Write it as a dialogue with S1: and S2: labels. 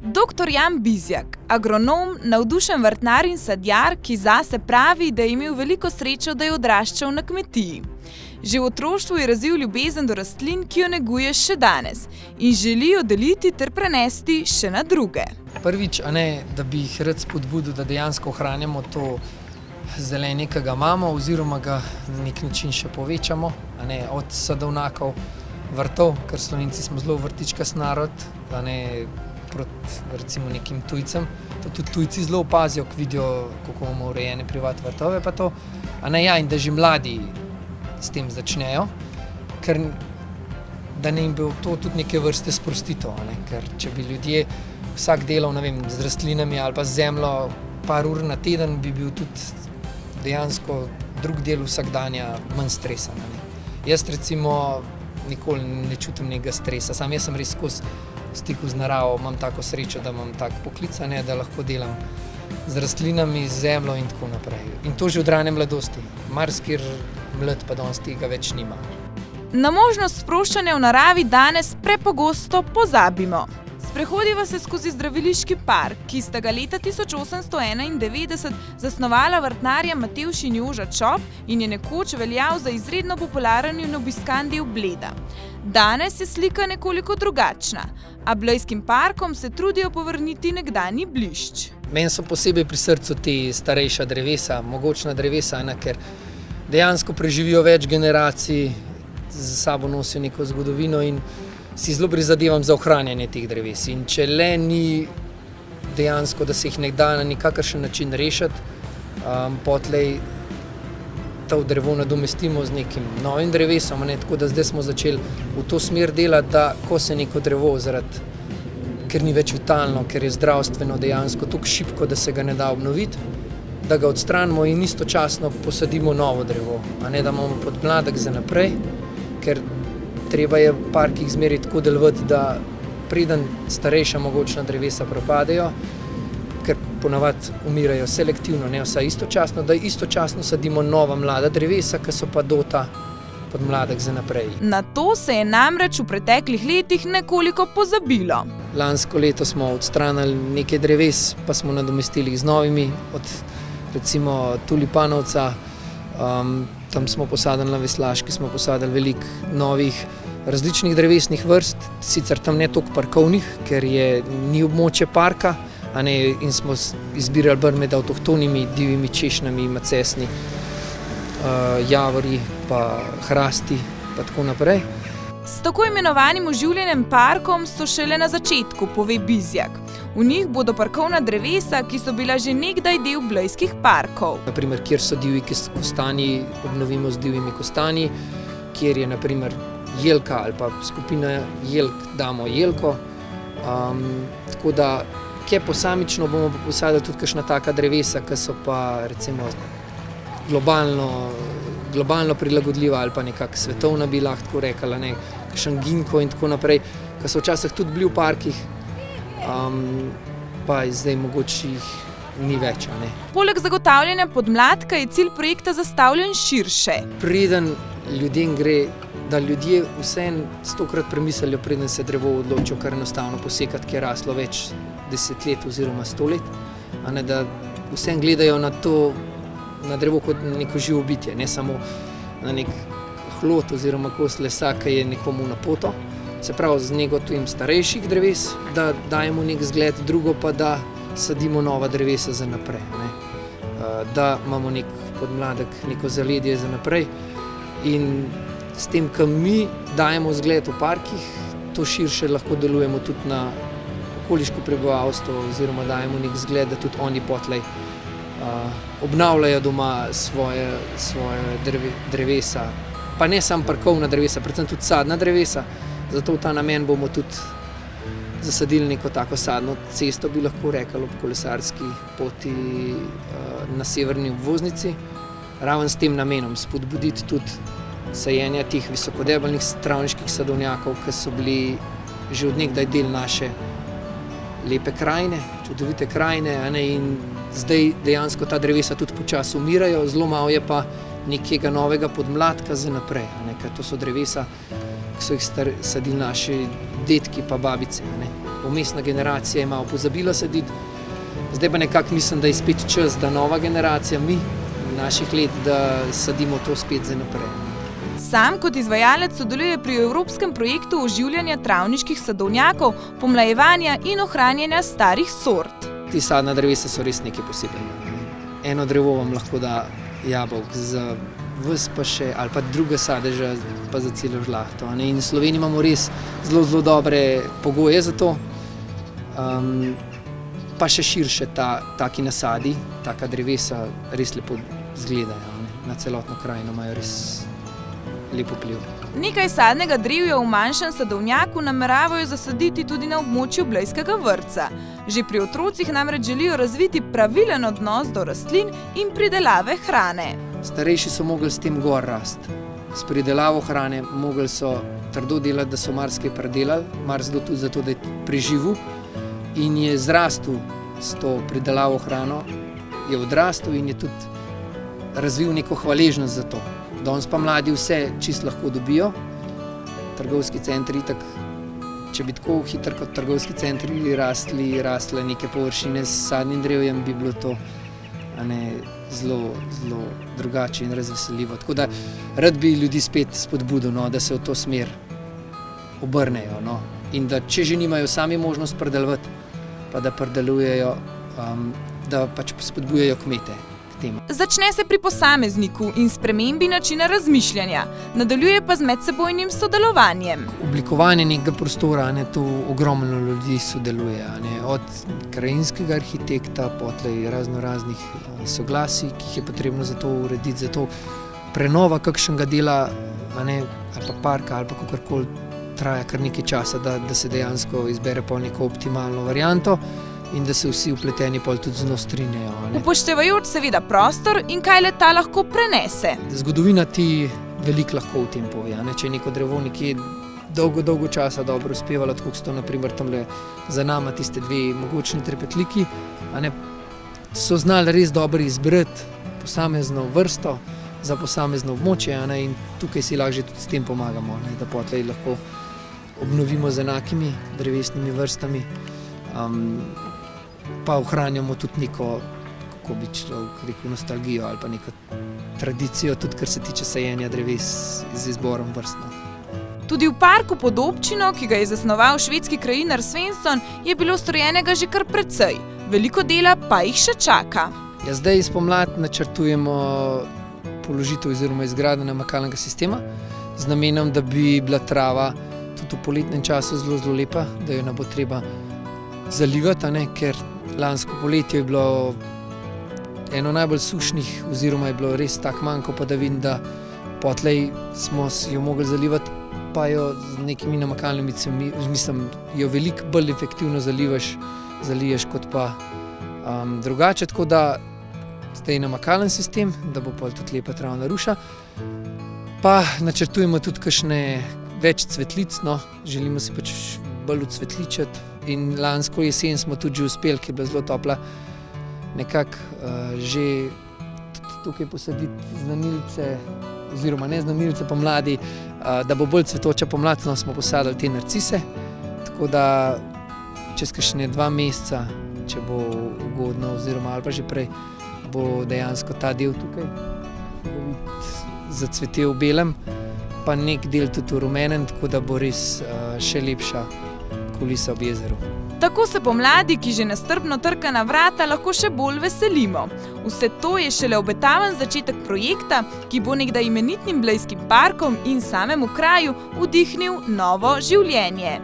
S1: Dr. Jan Bizjak, agronom, navdušen vrtnar in sadjar, ki zase pravi, da je imel veliko srečo, da je odraščal na kmetiji. Že v otroštvu je razvil ljubezen do rastlin, ki jo neguje še danes in želi jo deliti ter prenesti še na druge.
S2: Prvič, da bi jih rad spodbudil, da dejansko ohranjamo to zelenje, ki ga imamo, oziroma ga na nek način še povečamo, od sadovnjakov, vrtov, ker Slovenci smo zelo vrtičkast narod, proti recimo nekim tujcem. To tudi tujci zelo opazijo, ko vidijo, kako imamo urejene privat vrtove, pa to, in da že mladi s tem začnejo, ker da ne jim bi to tudi neke vrste sprostitev, ker če bi ljudje vsak delal, z rastlinami ali pa z zemljo par ur na teden, bi bil tudi dejansko drug del vsakdanja manj stresa. Jaz recimo nikoli ne čutim nekega stresa, sam jaz sem res skozi stiku z naravo, imam tako srečo, da imam tak poklic, da lahko delam z rastlinami, z zemljo in tako naprej. In to že od rane mladosti. Marsikjer mlad pa danes tega več nima.
S1: Na možnost sproščanja v naravi danes prepogosto pozabimo. Sprehodiva se skozi zdraviliški park, ki sta ga leta 1891 zasnovala vrtnarja Matevž in Joža Čop in je nekoč veljal za izredno popularen in obiskan del Bleda. Danes je slika nekoliko drugačna, a Blejskim parkom se trudijo povrniti nekdanji blišč.
S2: Meni so posebej pri srcu te starejša drevesa, mogočna drevesa, ker dejansko preživijo več generacij, za sabo nosijo neko zgodovino in si zelo prizadevam za ohranjanje teh dreves. In če le ni dejansko, da se jih ne da na nikakršen način rešiti, potlej to drevo nadomestimo z nekim novim drevesom, tako da zdaj smo začeli v to smer delati, da ko se neko drevo ker ni več vitalno, ker je zdravstveno dejansko tako šibko, da se ga ne da obnoviti, da ga odstranimo in istočasno posadimo novo drevo, da imamo podmladek za naprej, ker treba je v parkih zmeraj tako delovati, da preden starejša mogočna drevesa propadejo, ker ponavadi umirajo selektivno, ne vsaj istočasno, da istočasno sadimo nova mlada drevesa, ki so pa dota podmladek za naprej.
S1: Na to se je namreč v preteklih letih nekoliko pozabilo.
S2: Lansko leto smo odstranili nekaj dreves, pa smo nadomestili z novimi, od recimo tulipanovca, tam smo posadili na Veslaški, smo posadili veliko novih različnih drevesnih vrst, sicer tam ne toliko parkovnih, ker ni območje parka, in smo izbirali bolj med avtohtonimi divjimi češnjami, macesni, javori, pa hrasti, pa tako naprej.
S1: S tako imenovanim oživljenim parkom so šele na začetku, pove Bizjak. V njih bodo parkovna drevesa, ki so bila že nekdaj del blejskih parkov.
S2: Naprimer, kjer so divji kostanji, obnovimo z divjimi kostanji, kjer je naprimer jelka ali pa skupina jelk, damo jelko. Tako da, kje posamično bomo posadili tudi kakšna taka drevesa, ki so pa recimo globalno prilagodljiva ali pa nekako svetovna bi lahko tako rekla, kakšen ginko in tako naprej, ki so včasih tudi bili v parkih, pa zdaj mogoče jih ni več.
S1: Poleg zagotavljanja podmladka je cilj projekta zastavljen širše.
S2: Preden ljudem gre, da ljudje vseeno 100-krat premislijo, preden se drevo odločijo kar enostavno posekati, ki je raslo več 10 let oziroma 100 let, da vseeno gledajo na drevo kot neko živo bitje, ne samo na nek hlod oziroma kos lesa, ki je nekomu na poto. Se pravi, z nego tujim starejših dreves, da dajemo nek zgled, drugo pa, da sadimo nova drevesa za naprej. Da imamo nek podmladek, neko zaledje za naprej. In s tem, ko mi dajemo zgled v parkih, to širše lahko delujemo tudi na okoliško prebivalstvo oziroma dajemo nek zgled, da tudi oni potlej obnavljajo doma svoje drevesa. Pa ne samo parkovna drevesa, predvsem tudi sadna drevesa. Zato v ta namen bomo tudi zasadili neko tako sadno cesto, bi lahko rekli, ob kolesarski poti na severni obvoznici. Ravno s tem namenom spodbuditi tudi sajenja teh visokodebelnih travniških sadovnjakov, ki so bili že od nekdaj del naše lepe krajine, čudovite krajine, in zdaj dejansko ta drevesa tudi počasi umirajo, zelo malo je pa nekega novega podmladka za naprej, ker to so drevesa, ki so jih sadili naši dedki pa babice. umestna generacija je malo pozabila saditi. Zdaj pa nekako mislim, da je spet čas, da nova generacija, mi naših let, da sadimo to spet za naprej.
S1: Sam kot izvajalec sodeluje pri evropskem projektu oživljanja travniških sadovnjakov, pomlajevanja in ohranjanja starih sort.
S2: Ti sadna drevesa so res nekaj posebnega. Eno drevo vam lahko da jabolk za ves pa še, ali pa druga sadeža pa za celo žlahto. In v Sloveniji imamo res zelo, zelo dobre pogoje za to. Pa še širše taki nasadi, taka drevesa res lepo izgledajo. Na celotno krajino imajo res lep vpliv.
S1: Nekaj sadnega drevja v manjšem sadovnjaku nameravajo zasaditi tudi na območju Blejskega vrtca. Že pri otrocih namreč želijo razviti pravilen odnos do rastlin in pridelave hrane.
S2: Starejši so mogli s tem gor rasti. S pridelavo hrane mogli so trdo delati, da so marsikaj predelali, marsikdo tudi zato, da je preživel in je zrastel s to pridelavo hrano, je odrastel in je tudi razvil neko hvaležnost za to. Danes pa mladi vse čisto lahko dobijo. Trgovski centri, če bi tako hitro kot trgovski centri rastle neke površine s sadnim drevjem, bi bilo to zelo, zelo drugače in razveseljivo. Tako da rad bi ljudi spet spodbudil, da se v to smer obrnejo. In da če že nimajo sami možnost predelovati, pa da predelujejo, da pač spodbujajo kmete.
S1: Začne se pri posamezniku in spremembi načina razmišljanja, nadaljuje pa z medsebojnim sodelovanjem.
S2: Oblikovanje nekega prostora, tu ogromno ljudi sodeluje, od krajinskega arhitekta, potlej raznoraznih soglasij, ki jih je potrebno za to urediti, za to prenova kakšnega dela, ali pa parka, ali pa kakorkoli traja kar nekaj časa, da se dejansko izbere po neko optimalno varianto in da se vsi vpleteni pol tudi z njo strinjajo.
S1: Upoštevajoč seveda prostor in kaj le ta lahko prenese.
S2: Zgodovina ti veliko lahko v tem pove. Če je neko drevo nekje dolgo časa dobro uspevalo, tako so to na primer tamle za nama tiste dve mogočni trepetliki, so znali res dobro izbrati posamezno vrsto za posamezno območje in tukaj si lahko že tudi s tem pomagamo, da potlej lahko obnovimo z enakimi drevesnimi vrstami. Pa ohranjamo tudi neko, kako bi človek rekel, nostalgijo ali pa neko tradicijo, tudi kar se tiče sajenja dreves z izborom vrst.
S1: Tudi v parku pod občino, ki ga je zasnoval švedski krajinar Svensson, je bilo storjenega že kar precej. Veliko dela pa jih še čaka.
S2: Zdaj spomladi načrtujemo položitev oziroma izgradnjo namakalnega sistema z namenom, da bi bila trava tudi v poletnem času zelo lepa, da jo ne bo treba zalivati, ker lansko poletje je bilo eno najbolj sušnih oziroma je bilo res tak manjko padavin, da potlej smo jo mogli zalivati, pa jo z nekimi namakalnimi cevmi, jo veliko bolj efektivno zaliješ kot pa drugače, tako da zdaj namakalen sistem, da bo pol tudi lepa travna ruša. Pa načrtujemo tudi kakšne več cvetlic, želimo si pač bolj ucvetličiti. In lansko jesen smo tudi že uspeli, ki je bila zelo topla, nekako že tukaj posaditi znanilce, oziroma ne znanilce, pa mladi, da bo bolj cvetoča pomlad, smo posadili te narcise, tako da čez kakšne 2 meseca, če bo ugodno, oziroma ali pa že prej, bo dejansko ta del tukaj zacvetel v belem, pa nek del tudi v rumenem, tako da bo res še lepša kulisa ob jezeru.
S1: Tako se pomladi, ki že nestrpno trka na vrata, lahko še bolj veselimo. Vse to je šele obetaven začetek projekta, ki bo nekdaj imenitnim blejskim parkom in samemu kraju vdihnil novo življenje.